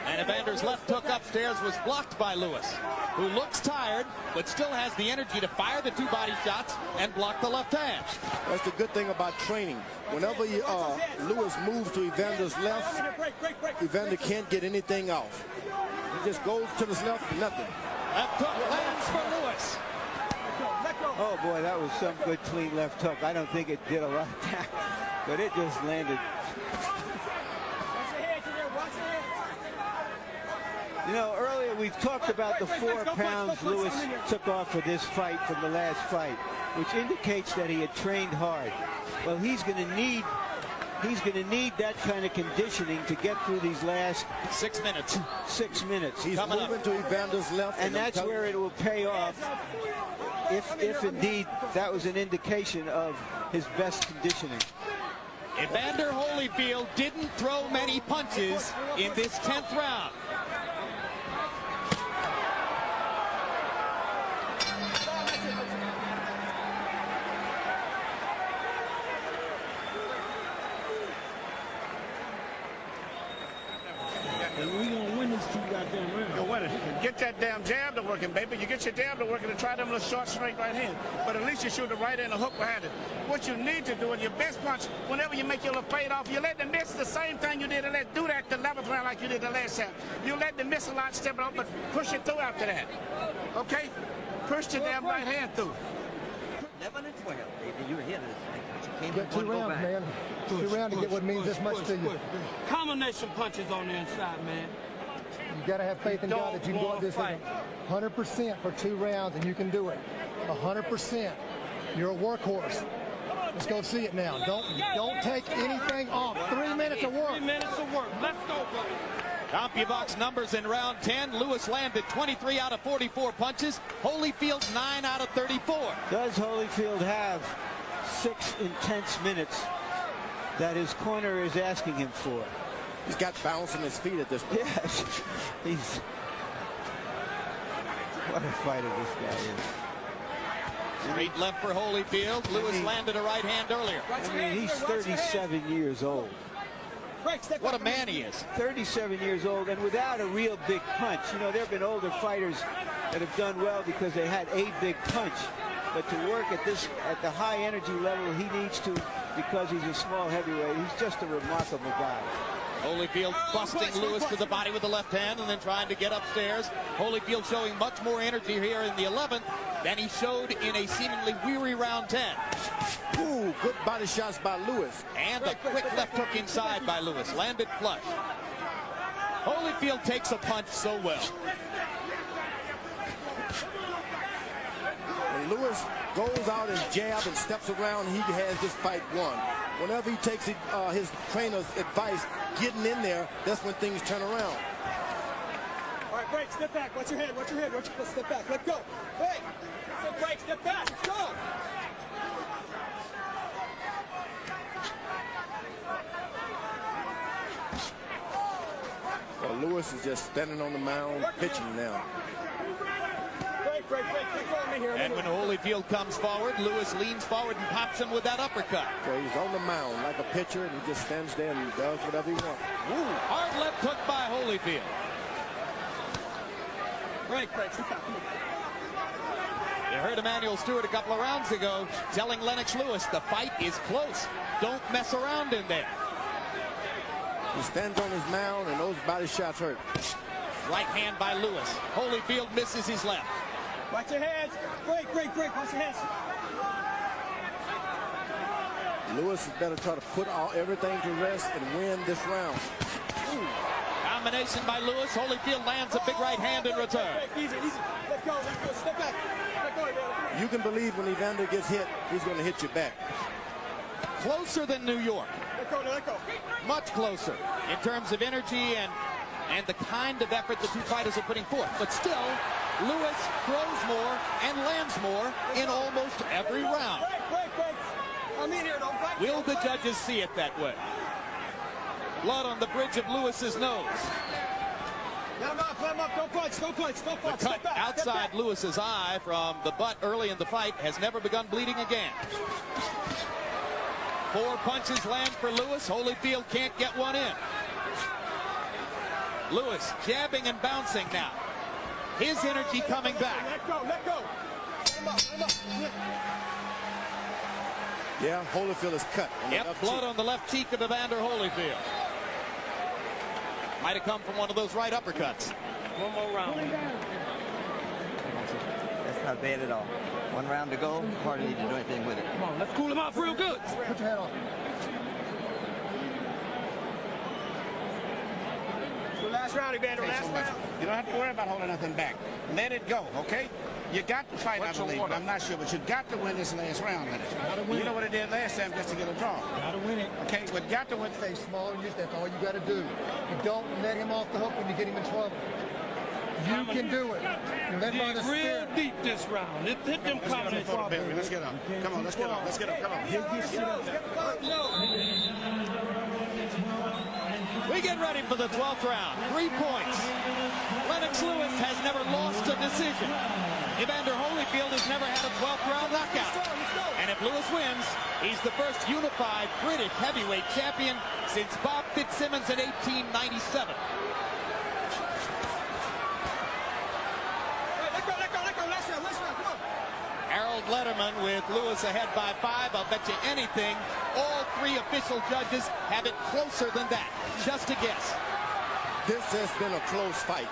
And Evander's left hook upstairs was blocked by Lewis, who looks tired, but still has the energy to fire the 2 body shots and block the left hand. That's the good thing about training. Whenever Lewis moves to Evander's left, Evander can't get anything off. He just goes to his left, nothing. Left hook lands for Lewis. Oh, boy, that was some good clean left hook. I don't think it did a lot of that, but it just landed. You know, earlier we've talked about the 4 pounds Lewis took off for this fight from the last fight, which indicates that he had trained hard. Well, he's going to need that kind of conditioning to get through these last 6 minutes. 6 minutes. He's moving to Evander's left, and that's where it will pay off. If indeed that was an indication of his best conditioning. Evander Holyfield didn't throw many punches in this 10th round. Get that damn jab to working, baby. You get your jab to working and try them little short, straight right hand. But at least you shoot the right hand and hook behind it. What you need to do in your best punch, whenever you make your little fade off, you let them miss the same thing you did and do that the 11th round like you did the last time. You let them miss a lot, step it up, but push it through after that. Okay? Push the damn right hand through. 11 and 12, baby. You're here this. You got 2 rounds, man. 2 rounds to get what means this much to you. Combination punches on the inside, man. You got to have faith in God that you can go at this 100% for 2 rounds, and you can do it. 100%. You're a workhorse. Let's go see it now. Don't take anything off. 3 minutes of work. 3 minutes of work. Let's go, buddy. CompuBox numbers in round 10. Lewis landed 23 out of 44 punches. Holyfield 9 out of 34. Does Holyfield have 6 intense minutes that his corner is asking him for? He's got bounce on his feet at this point. Yes. What a fighter this guy is. Straight left for Holyfield. Lewis landed a right hand earlier. I mean, he's 37 years old. What a man he is. 37 years old and without a real big punch. You know, there have been older fighters that have done well because they had a big punch. But to work at the high energy level he needs to, because he's a small heavyweight, he's just a remarkable guy. Holyfield busting Lewis to the body with the left hand and then trying to get upstairs. Holyfield showing much more energy here in the 11th than he showed in a seemingly weary round 10. Ooh, good body shots by Lewis. And a quick left hook inside by Lewis. Landed flush. Holyfield takes a punch so well. When Lewis goes out and jab and steps around, he has this fight won. Whenever he takes his trainer's advice, getting in there, that's when things turn around. break, step back. Watch your head, watch your head. Step back, let go. Break. Step break, step back. Let's go. Well, Lewis is just standing on the mound, pitching now. Break. And when Holyfield comes forward, Lewis leans forward and pops him with that uppercut. So he's on the mound like a pitcher, and he just stands there and does whatever he wants. Ooh, hard left hook by Holyfield. Break. You heard Emmanuel Stewart a couple of rounds ago telling Lennox Lewis the fight is close. Don't mess around in there. He stands on his mound, and those body shots hurt. Right hand by Lewis. Holyfield misses his left. Watch your heads. Break. Watch your heads. Lewis is better try to put everything to rest and win this round. Ooh. Combination by Lewis. Holyfield lands a big right hand in return. Easy. Let go. Step back. Let go, Evander. You can believe when Evander gets hit, he's going to hit you back. Closer than New York. Let go. Much closer in terms of energy and the kind of effort the two fighters are putting forth. But still, Lewis throws more and lands more in almost every round. Break. I'm in here, don't fight. Will the judges see it that way? Blood on the bridge of Lewis's nose. Let him up. Don't punch. The cut outside Lewis's eye from the butt early in the fight has never begun bleeding again. 4 punches land for Lewis. Holyfield can't get one in. Lewis jabbing and bouncing now. His energy coming back. Let go. Let him up. Yeah, Holyfield is cut. Yep, blood on the left cheek of Evander Holyfield. Might have come from one of those right uppercuts. One more round. That's not bad at all. 1 round to go. Hardly need to do anything with it. Come on, let's cool him off real good. Put your head on. Last round, Evander. Last round. You don't have to worry about holding nothing back. Let it go, okay? You got to fight, I believe, but I'm not sure. But you got to win this last round, Lennox. You know what it did last time just to get a draw. Got to win it. Okay, but got to win. Stay small and that's all you got to do. You don't let him off the hook when you get him in trouble. You can do it. You let him on the real deep this round. Hit them comments. Let's get up. Come on, let's get up. Come on. We get ready for the 12th round. 3 points. Lennox Lewis has never lost a decision. Evander Holyfield has never had a 12th round knockout. And if Lewis wins, he's the first unified British heavyweight champion since Bob Fitzsimmons in 1897. Harold Letterman with Lewis ahead by 5. I'll bet you anything, all 3 official judges have it closer than that. Just a guess. This has been a close fight.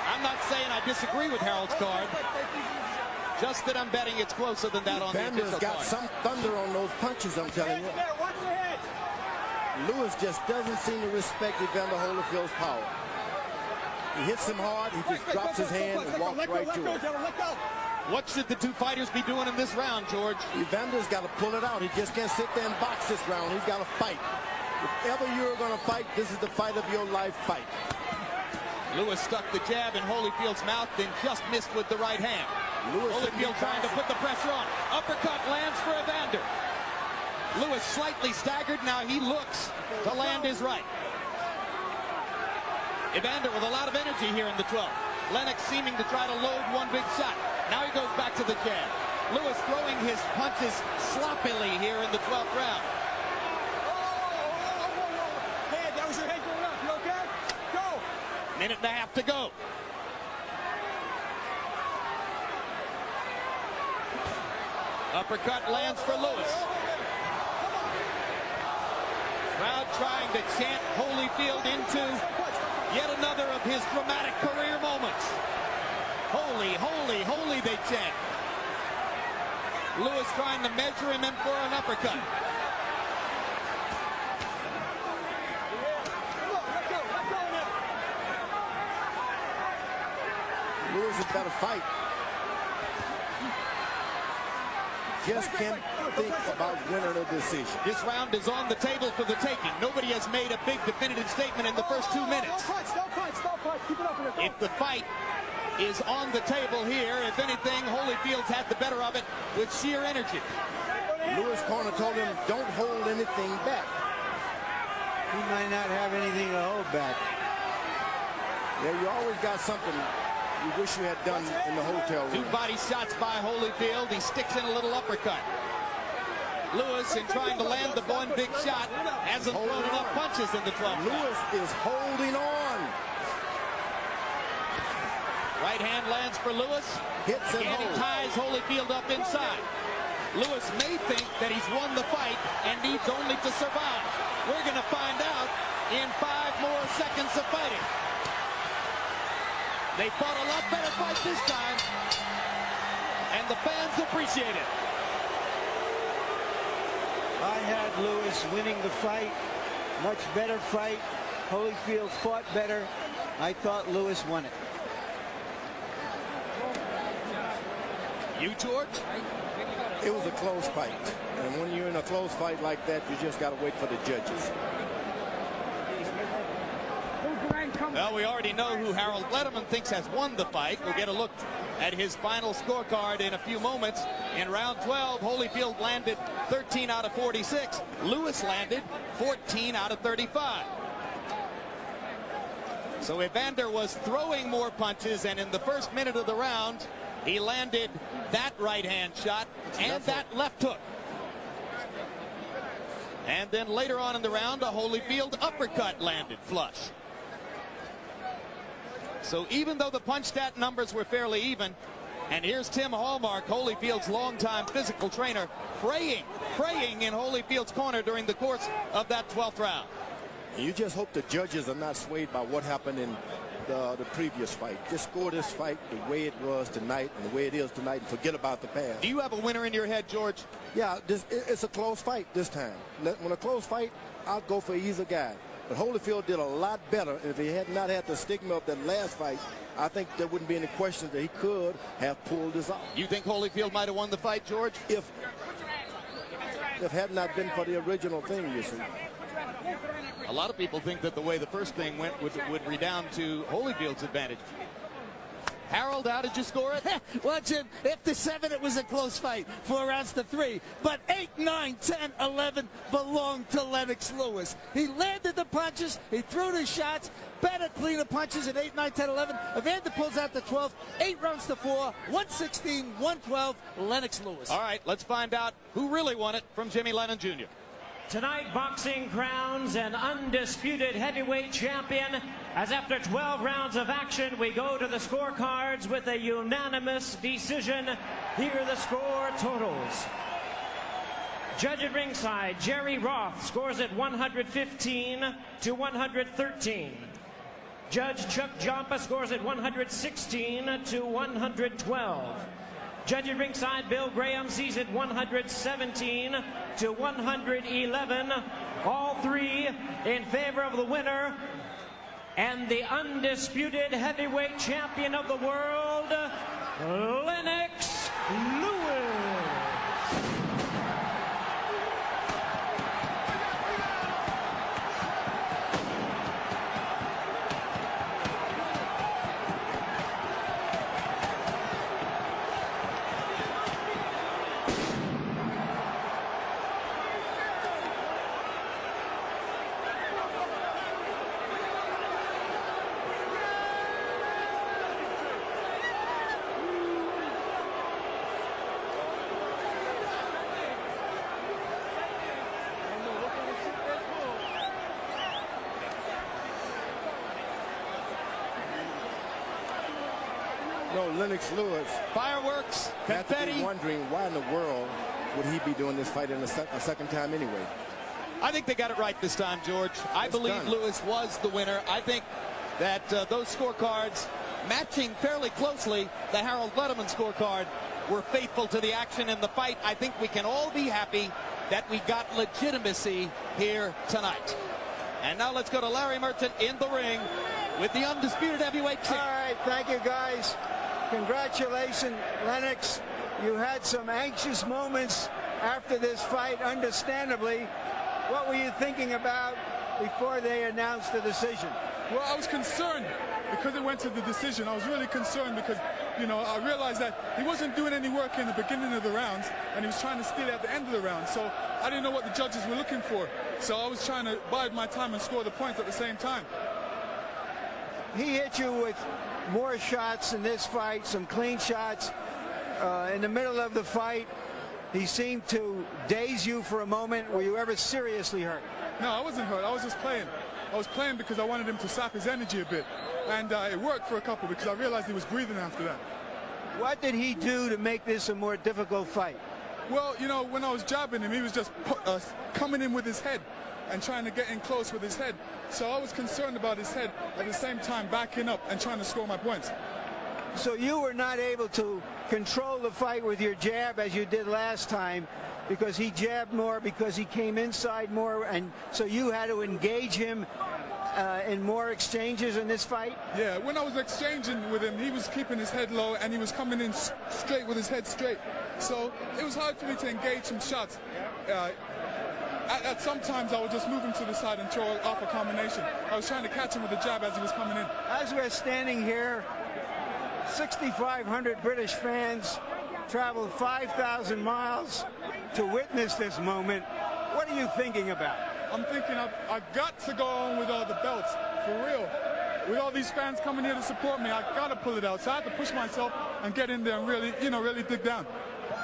I'm not saying I disagree with Harold's card. Just that I'm betting it's closer than that on the official card. Got some thunder on those punches, I'm telling you. Lewis just doesn't seem to respect Evander Holyfield's power. He hits him hard, he just drops his hand and walks right through it. What should the two fighters be doing in this round, George? Evander's got to pull it out. He just can't sit there and box this round. He's got to fight. If ever you're going to fight, this is the fight of your life fight. Lewis stuck the jab in Holyfield's mouth, then just missed with the right hand. Holyfield trying to put the pressure on. Uppercut lands for Evander. Lewis slightly staggered. Now he looks to land his right. Evander with a lot of energy here in the 12th. Lennox seeming to try to load one big shot. Now he goes back to the jab. Lewis throwing his punches sloppily here in the 12th round. Hey, that was your head going up. You okay? Go. Minute and a half to go. Uppercut lands for Lewis. Crowd trying to chant Holyfield into yet another of his dramatic career moments. Holy, holy, holy, they chant. Lewis trying to measure him in for an uppercut. Lewis has got to fight. just can't think about winning a decision. This round is on the table for the taking. Nobody has made a big definitive statement in the first 2 minutes. If the fight is on the table here, if anything, Holyfield's had the better of it with sheer energy. Lewis' corner told him, don't hold anything back. He might not have anything to hold back. Yeah, you always got something you wish you had done in the hotel room. 2 body shots by Holyfield. He sticks in a little uppercut. Lewis, in trying to land the one big shot, hasn't thrown enough punches in the 12th. Lewis is holding on. Right hand lands for Lewis. Hits and He ties Holyfield up inside. Lewis may think that he's won the fight and needs only to survive. We're going to find out in 5 more seconds of fighting. They fought a lot better fight this time, and the fans appreciate it. I had Lewis winning the fight. Much better fight. Holyfield fought better. I thought Lewis won it. You, George? It was a close fight. And when you're in a close fight like that, you just got to wait for the judges. Well, we already know who Harold Letterman thinks has won the fight. We'll get a look at his final scorecard in a few moments. In round 12, Holyfield landed 13 out of 46. Lewis landed 14 out of 35. So Evander was throwing more punches, and in the first minute of the round, he landed that right-hand shot and that left hook. And then later on in the round, a Holyfield uppercut landed flush. So even though the punch stat numbers were fairly even, and here's Tim Hallmark, Holyfield's longtime physical trainer, praying in Holyfield's corner during the course of that 12th round. You just hope the judges are not swayed by what happened in the previous fight. Just score this fight the way it was tonight and the way it is tonight and forget about the past. Do you have a winner in your head, George? Yeah, it's a close fight this time. When a close fight, I'll go for either guy. But Holyfield did a lot better. If he had not had the stigma of that last fight, I think there wouldn't be any question that he could have pulled this off. You think Holyfield might have won the fight, George? If had not been for the original thing, you see. A lot of people think that the way the first thing went would redound to Holyfield's advantage. Harold, how did you score it? Well, Jim, after 7, it was a close fight. 4 rounds to 3. But 8, 9, 10, 11 belonged to Lennox Lewis. He landed the punches. He threw the shots. Better, cleaner punches in 8, 9, 10, 11. Evander pulls out the 12. 8 rounds to 4. 116, 112, Lennox Lewis. All right, let's find out who really won it from Jimmy Lennon Jr. Tonight, boxing crowns an undisputed heavyweight champion, as after 12 rounds of action, we go to the scorecards with a unanimous decision. Here are the score totals. Judge at ringside, Jerry Roth, scores at 115 to 113. Judge Chuck Jompa scores at 116 to 112. Judge at ringside, Bill Graham, sees it 117 to 111. All 3 in favor of the winner and the undisputed heavyweight champion of the world, Lennox Lewis. No, Lennox Lewis. Fireworks, had to confetti. be wondering why in the world would he be doing this fight in a second time anyway. I think they got it right this time, George. I believe Lewis was the winner. I think that those scorecards, matching fairly closely the Harold Letterman scorecard, were faithful to the action in the fight. I think we can all be happy that we got legitimacy here tonight. And now let's go to Larry Merchant in the ring with the undisputed heavyweight champ. All right, thank you, guys. Congratulations, Lennox. You had some anxious moments after this fight, understandably. What were you thinking about before they announced the decision? Well, I was concerned because it went to the decision. I was really concerned because, you know, I realized that he wasn't doing any work in the beginning of the rounds, and he was trying to steal at the end of the round. So I didn't know what the judges were looking for. So I was trying to bide my time and score the points at the same time. He hit you with more shots in this fight, some clean shots. In the middle of the fight, he seemed to daze you for a moment. Were you ever seriously hurt? No, I wasn't hurt. I was just playing. I was playing because I wanted him to sap his energy a bit. And it worked for a couple because I realized he was breathing after that. What did he do to make this a more difficult fight? Well, you know, when I was jabbing him, he was just coming in with his head and trying to get in close with his head. So I was concerned about his head, at the same time backing up and trying to score my points. So you were not able to control the fight with your jab as you did last time because he jabbed more, because he came inside more, and so you had to engage him in more exchanges in this fight? Yeah, when I was exchanging with him, he was keeping his head low and he was coming in straight with his head straight. So it was hard for me to engage some shots. At sometimes I would just move him to the side and throw off a combination. I was trying to catch him with the jab as he was coming in. As we're standing here, 6,500 British fans traveled 5,000 miles to witness this moment. What are you thinking about? I'm thinking I've got to go on with all the belts, for real. With all these fans coming here to support me, I got to pull it out. So I have to push myself and get in there and really, you know, really dig down.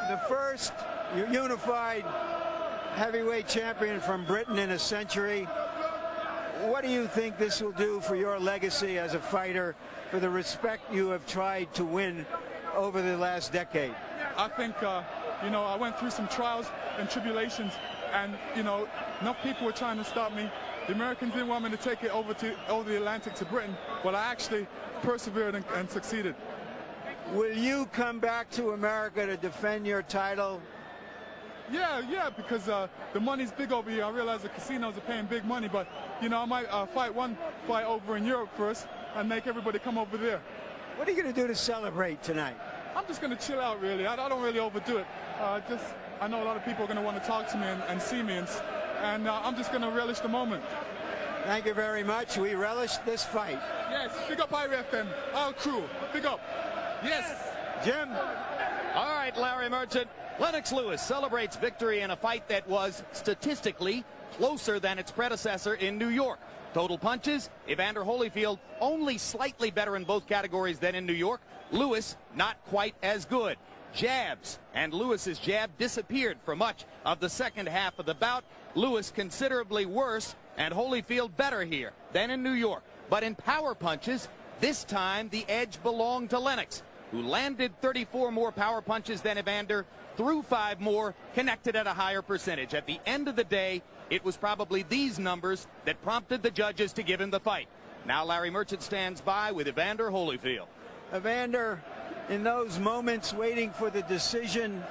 The first unified heavyweight champion from Britain in a century. What do you think this will do for your legacy as a fighter, for the respect you have tried to win over the last decade? I think, you know, I went through some trials and tribulations, and, you know, enough people were trying to stop me. The Americans didn't want me to take it over the Atlantic to Britain, but I actually persevered and succeeded. Will you come back to America to defend your title? Yeah, because the money's big over here. I realize the casinos are paying big money, but, you know, I might fight one fight over in Europe first and make everybody come over there. What are you going to do to celebrate tonight? I'm just going to chill out, really. I don't really overdo it. I know a lot of people are going to want to talk to me and see me, and I'm just going to relish the moment. Thank you very much. We relish this fight. Yes, big up IRFM, our crew. Big up. Yes. Jim. All right, Larry Merchant. Lennox Lewis celebrates victory in a fight that was statistically closer than its predecessor in New York. Total punches, Evander Holyfield only slightly better in both categories than in New York. Lewis not quite as good. Jabs, and Lewis's jab disappeared for much of the second half of the bout. Lewis considerably worse and Holyfield better here than in New York. But in power punches, this time the edge belonged to Lennox, who landed 34 more power punches than Evander, threw 5 more, connected at a higher percentage. At the end of the day, it was probably these numbers that prompted the judges to give him the fight. Now Larry Merchant stands by with Evander Holyfield. Evander, in those moments waiting for the decision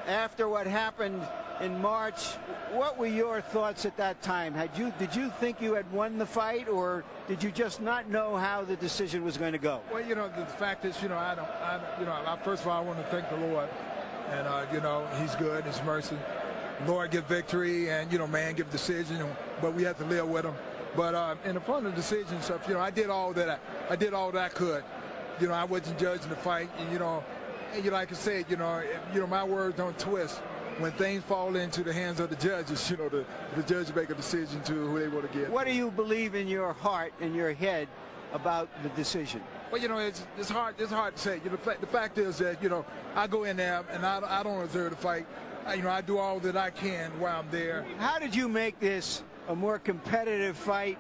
after what happened in March, what were your thoughts at that time? Did you think you had won the fight, or did you just not know how the decision was going to go? Well, you know, the fact is, you know, first of all, I want to thank the Lord, and you know, He's good, His mercy. Lord give victory, and you know, man give decision, but we have to live with Him. But in the front of the decision stuff, you know, I did all that I could. You know, I wasn't judging the fight, and you know, like I said, you know, my words don't twist. When things fall into the hands of the judges, you know, the judge make a decision to who they want to get. What do you believe in your heart and your head about the decision? Well, you know, it's hard to say. You know, the fact is that, you know, I go in there and I don't reserve the fight. You know, I do all that I can while I'm there. How did you make this a more competitive fight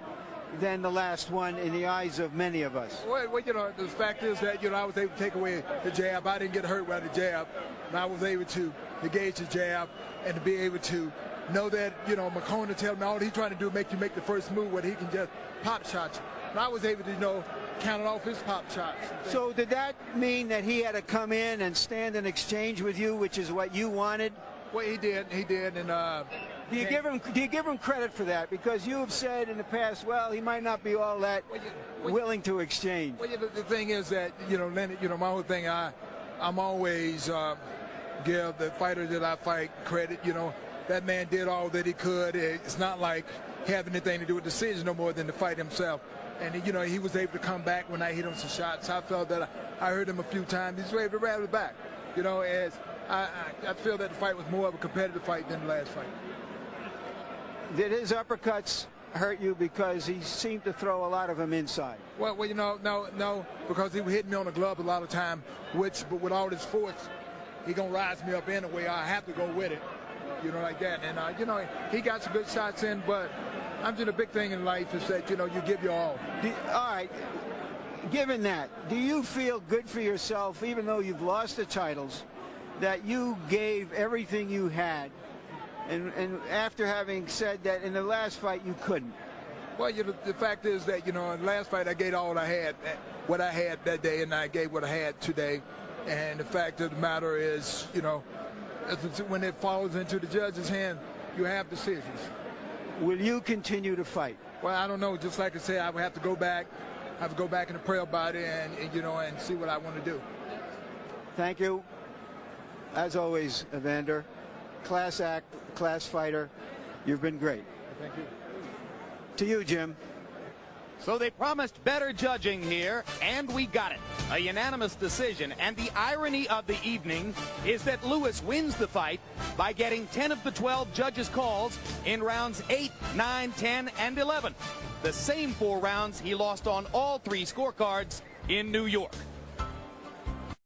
than the last one in the eyes of many of us? Well, you know, the fact is that, you know, I was able to take away the jab. I didn't get hurt by the jab, and I was able to engage the jab and to be able to know that, you know, McCona tell me all he's trying to do is make you make the first move where he can just pop shots. And I was able to, you know, count off his pop shots. So did that mean that he had to come in and stand in exchange with you, which is what you wanted? Well, he did, and do you give him credit for that? Because you have said in the past, well, he might not be all that willing to exchange. Well, the thing is that, you know, Lennox, you know, my whole thing, I'm always give the fighter that I fight credit. You know, that man did all that he could. It's not like having anything to do with the decision no more than the fight himself. And, you know, he was able to come back when I hit him some shots. I felt that I heard him a few times. He's able to rattle back. You know, as I feel that the fight was more of a competitive fight than the last fight. Did his uppercuts hurt you because he seemed to throw a lot of them inside? Well, you know, no, because he was hitting me on the glove a lot of time, but with all this force, he gonna rise me up anyway. I have to go with it, you know, like that. And you know, he got some good shots in, but I'm just a big thing in life is that, you know, you give your all. All right. Given that, do you feel good for yourself, even though you've lost the titles, that you gave everything you had, and after having said that in the last fight you couldn't? Well, you know, the fact is that, you know, in the last fight I gave all I had, what I had that day, and I gave what I had today. And the fact of the matter is, you know, when it falls into the judge's hand, you have decisions. Will you continue to fight? Well, I don't know. Just like I said, I would have to go back. I have to go back and pray about it, and you know, and see what I want to do. Thank you. As always, Evander, class act, class fighter. You've been great. Thank you. To you, Jim. So they promised better judging here, and we got it. A unanimous decision, and the irony of the evening is that Lewis wins the fight by getting 10 of the 12 judges' calls in rounds 8, 9, 10, and 11. The same 4 rounds he lost on all 3 scorecards in New York.